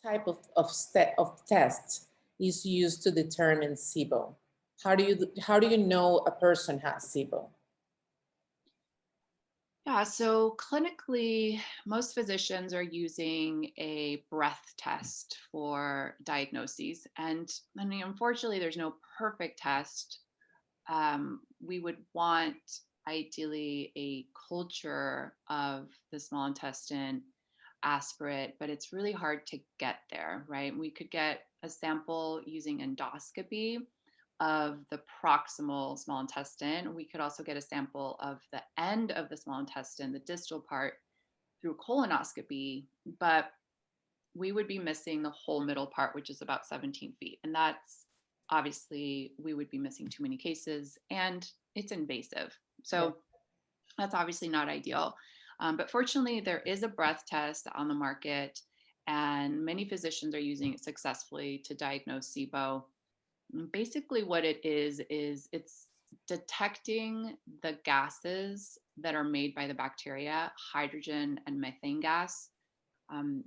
type of test is used to determine SIBO? How do you know a person has SIBO? Yeah, so clinically, most physicians are using a breath test for diagnoses. And I mean, unfortunately, there's no perfect test. We would want ideally a culture of the small intestine aspirate, but it's really hard to get there, right? We could get a sample using endoscopy of the proximal small intestine. We could also get a sample of the end of the small intestine, the distal part, through colonoscopy, but we would be missing the whole middle part, which is about 17 feet. And that's obviously, we would be missing too many cases and it's invasive. So that's obviously not ideal. But fortunately, there is a breath test on the market, and many physicians are using it successfully to diagnose SIBO. Basically, what it is it's detecting the gases that are made by the bacteria, hydrogen and methane gas. Um,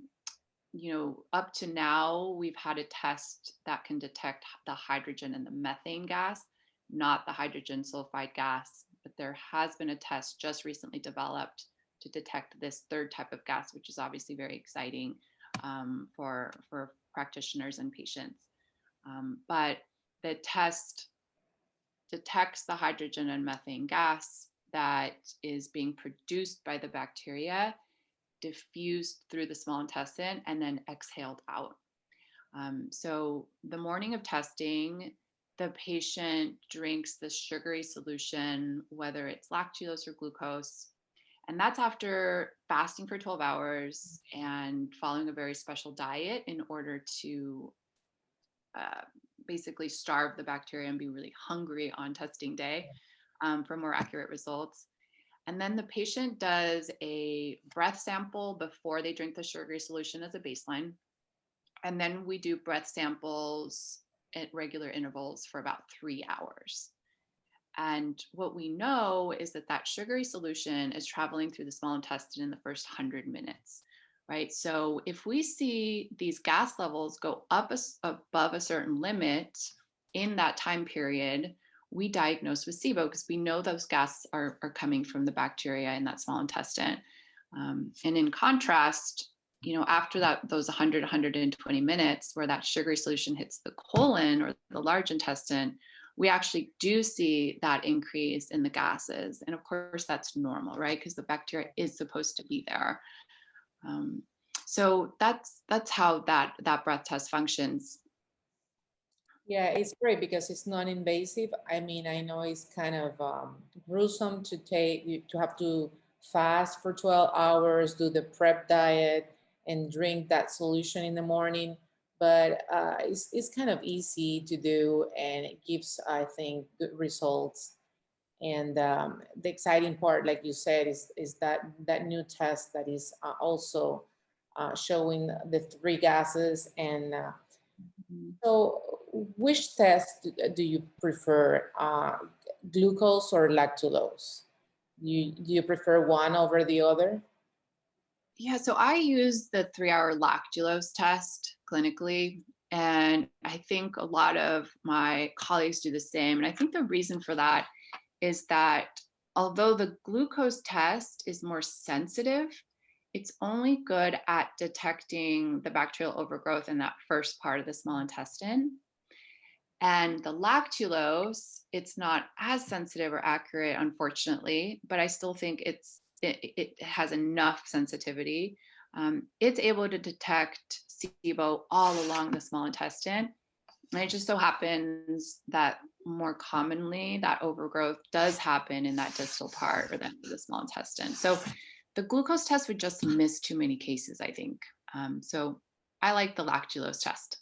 up to now, we've had a test that can detect the hydrogen and the methane gas, not the hydrogen sulfide gas. But there has been a test just recently developed to detect this third type of gas, which is obviously very exciting for practitioners and patients. But the test detects the hydrogen and methane gas that is being produced by the bacteria, diffused through the small intestine, and then exhaled out. So the morning of testing, the patient drinks the sugary solution, whether it's lactulose or glucose, and that's after fasting for 12 hours and following a very special diet in order to basically starve the bacteria and be really hungry on testing day for more accurate results. And then the patient does a breath sample before they drink the sugary solution as a baseline. And then we do breath samples at regular intervals for about 3 hours. And what we know is that that sugary solution is traveling through the small intestine in the first 100 minutes, right? So if we see these gas levels go up above a certain limit in that time period, we diagnose with SIBO because we know those gases are coming from the bacteria in that small intestine. And in contrast, after those 100, 120 minutes where that sugary solution hits the colon or the large intestine, we actually do see that increase in the gases. And of course, that's normal, right? Because the bacteria is supposed to be there. So that's how that breath test functions. Yeah, it's great because it's non-invasive. I mean, I know it's kind of gruesome to have to fast for 12 hours, do the prep diet, and drink that solution in the morning. But it's kind of easy to do, and it gives, I think, good results. And the exciting part, like you said, is that new test that is also showing the three gases. And so, which test do you prefer, glucose or lactulose? Do you prefer one over the other? Yeah, so I use the 3-hour lactulose test clinically, and I think a lot of my colleagues do the same. And I think the reason for that is that although the glucose test is more sensitive, it's only good at detecting the bacterial overgrowth in that first part of the small intestine. And the lactulose, it's not as sensitive or accurate, unfortunately, but I still think it has enough sensitivity. It's able to detect SIBO all along the small intestine. And it just so happens that more commonly that overgrowth does happen in that distal part or the end of the small intestine. So the glucose test would just miss too many cases, I think. So I like the lactulose test.